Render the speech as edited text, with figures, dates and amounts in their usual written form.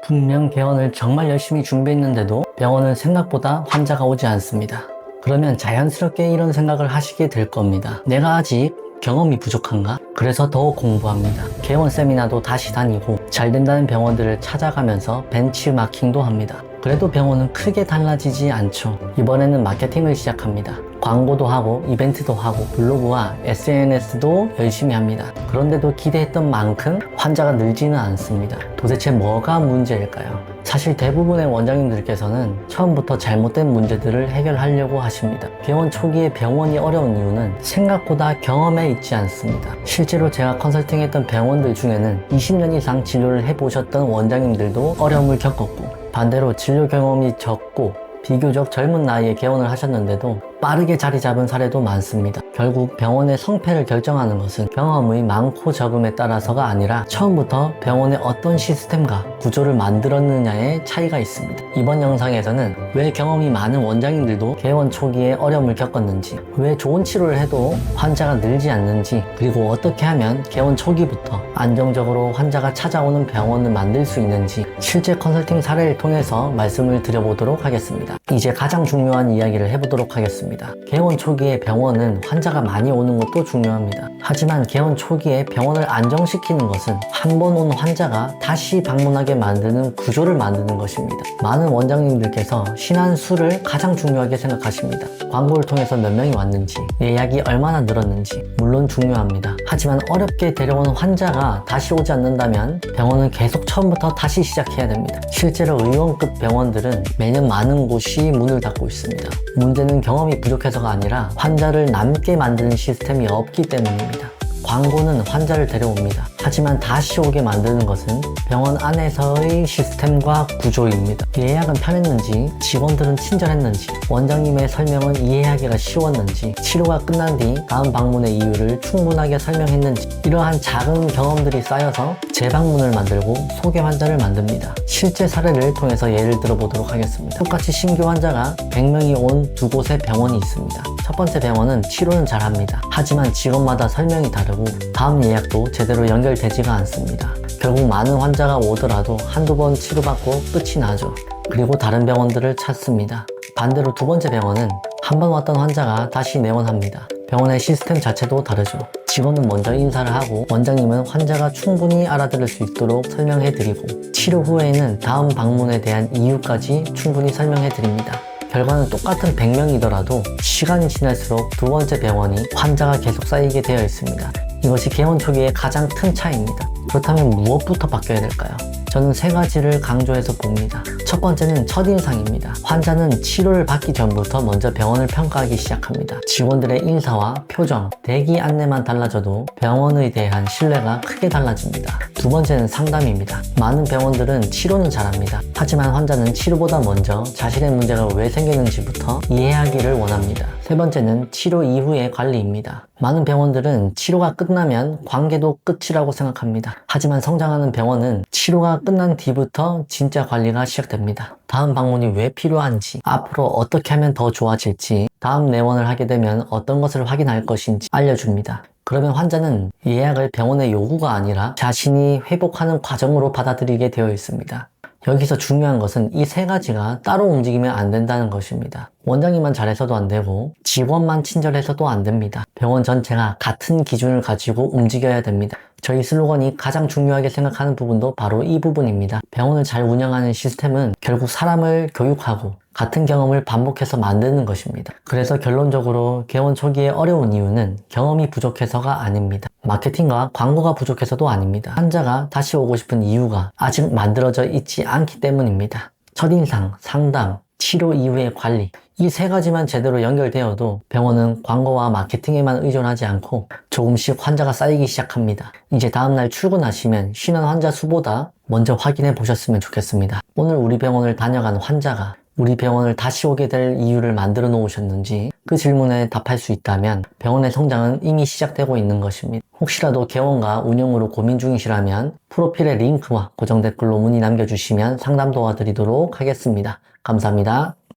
분명 개원을 정말 열심히 준비했는데도 병원은 생각보다 환자가 오지 않습니다. 그러면 자연스럽게 이런 생각을 하시게 될 겁니다. 내가 아직 경험이 부족한가? 그래서 더 공부합니다. 개원 세미나도 다시 다니고 잘 된다는 병원들을 찾아가면서 벤치마킹도 합니다. 그래도 병원은 크게 달라지지 않죠. 이번에는 마케팅을 시작합니다. 광고도 하고 이벤트도 하고 블로그와 SNS도 열심히 합니다. 그런데도 기대했던 만큼 환자가 늘지는 않습니다. 도대체 뭐가 문제일까요? 사실 대부분의 원장님들께서는 처음부터 잘못된 문제들을 해결하려고 하십니다. 개원 초기에 병원이 어려운 이유는 생각보다 경험에 있지 않습니다. 실제로 제가 컨설팅했던 병원들 중에는 20년 이상 진료를 해보셨던 원장님들도 어려움을 겪었고, 반대로 진료 경험이 적고 비교적 젊은 나이에 개원을 하셨는데도 빠르게 자리 잡은 사례도 많습니다. 결국 병원의 성패를 결정하는 것은 경험의 많고 적음에 따라서가 아니라 처음부터 병원의 어떤 시스템과 구조를 만들었느냐의 차이가 있습니다. 이번 영상에서는 왜 경험이 많은 원장님들도 개원 초기에 어려움을 겪었는지, 왜 좋은 치료를 해도 환자가 늘지 않는지, 그리고 어떻게 하면 개원 초기부터 안정적으로 환자가 찾아오는 병원을 만들 수 있는지 실제 컨설팅 사례를 통해서 말씀을 드려보도록 하겠습니다. 이제 가장 중요한 이야기를 해보도록 하겠습니다. 개원 초기에 병원은 환자가 많이 오는 것도 중요합니다. 하지만 개원 초기에 병원을 안정시키는 것은 한 번 온 환자가 다시 방문하게 만드는 구조를 만드는 것입니다. 많은 원장님들께서 신한수를 가장 중요하게 생각하십니다. 광고를 통해서 몇 명이 왔는지, 예약이 얼마나 늘었는지 물론 중요합니다. 하지만 어렵게 데려온 환자가 다시 오지 않는다면 병원은 계속 처음부터 다시 시작해야 됩니다. 실제로 의원급 병원들은 매년 많은 곳이 문을 닫고 있습니다. 문제는 경험이 부족해서가 아니라 환자를 남게 만드는 시스템이 없기 때문입니다. 광고는 환자를 데려옵니다. 하지만 다시 오게 만드는 것은 병원 안에서의 시스템과 구조입니다. 예약은 편했는지, 직원들은 친절했는지, 원장님의 설명은 이해하기가 쉬웠는지, 치료가 끝난 뒤 다음 방문의 이유를 충분하게 설명했는지, 이러한 작은 경험들이 쌓여서 재방문을 만들고 소개 환자를 만듭니다. 실제 사례를 통해서 예를 들어보도록 하겠습니다. 똑같이 신규 환자가 100명이 온 두 곳의 병원이 있습니다. 첫 번째 병원은 치료는 잘합니다. 하지만 직원마다 설명이 다르고 다음 예약도 제대로 연결되지가 않습니다. 결국 많은 환자가 오더라도 한두 번 치료받고 끝이 나죠. 그리고 다른 병원들을 찾습니다. 반대로 두 번째 병원은 한 번 왔던 환자가 다시 내원합니다. 병원의 시스템 자체도 다르죠. 직원은 먼저 인사를 하고 원장님은 환자가 충분히 알아들을 수 있도록 설명해드리고 치료 후에는 다음 방문에 대한 이유까지 충분히 설명해드립니다. 결과는 똑같은 100명이더라도 시간이 지날수록 두 번째 병원이 환자가 계속 쌓이게 되어 있습니다. 이것이 개원 초기의 가장 큰 차이입니다. 그렇다면 무엇부터 바뀌어야 될까요? 저는 세 가지를 강조해서 봅니다. 첫 번째는 첫인상입니다. 환자는 치료를 받기 전부터 먼저 병원을 평가하기 시작합니다. 직원들의 인사와 표정, 대기 안내만 달라져도 병원에 대한 신뢰가 크게 달라집니다. 두 번째는 상담입니다. 많은 병원들은 치료는 잘합니다. 하지만 환자는 치료보다 먼저 자신의 문제가 왜 생기는지부터 이해하기를 원합니다. 세 번째는 치료 이후의 관리입니다. 많은 병원들은 치료가 끝나면 관계도 끝이라고 생각합니다. 하지만 성장하는 병원은 치료가 끝난 뒤부터 진짜 관리가 시작됩니다. 다음 방문이 왜 필요한지, 앞으로 어떻게 하면 더 좋아질지, 다음 내원을 하게 되면 어떤 것을 확인할 것인지 알려줍니다. 그러면 환자는 예약을 병원의 요구가 아니라 자신이 회복하는 과정으로 받아들이게 되어 있습니다. 여기서 중요한 것은 이 세 가지가 따로 움직이면 안 된다는 것입니다. 원장님만 잘해서도 안 되고 직원만 친절해서도 안 됩니다. 병원 전체가 같은 기준을 가지고 움직여야 됩니다. 저희 슬로건이 가장 중요하게 생각하는 부분도 바로 이 부분입니다. 병원을 잘 운영하는 시스템은 결국 사람을 교육하고 같은 경험을 반복해서 만드는 것입니다. 그래서 결론적으로 개원 초기에 어려운 이유는 경험이 부족해서가 아닙니다. 마케팅과 광고가 부족해서도 아닙니다. 환자가 다시 오고 싶은 이유가 아직 만들어져 있지 않기 때문입니다. 첫인상, 상담, 치료 이후의 관리, 이 세 가지만 제대로 연결되어도 병원은 광고와 마케팅에만 의존하지 않고 조금씩 환자가 쌓이기 시작합니다. 이제 다음날 출근하시면 쉬는 환자 수보다 먼저 확인해 보셨으면 좋겠습니다. 오늘 우리 병원을 다녀간 환자가 우리 병원을 다시 오게 될 이유를 만들어 놓으셨는지 그 질문에 답할 수 있다면 병원의 성장은 이미 시작되고 있는 것입니다. 혹시라도 개원과 운영으로 고민 중이시라면 프로필의 링크와 고정 댓글로 문의 남겨주시면 상담 도와드리도록 하겠습니다. 감사합니다.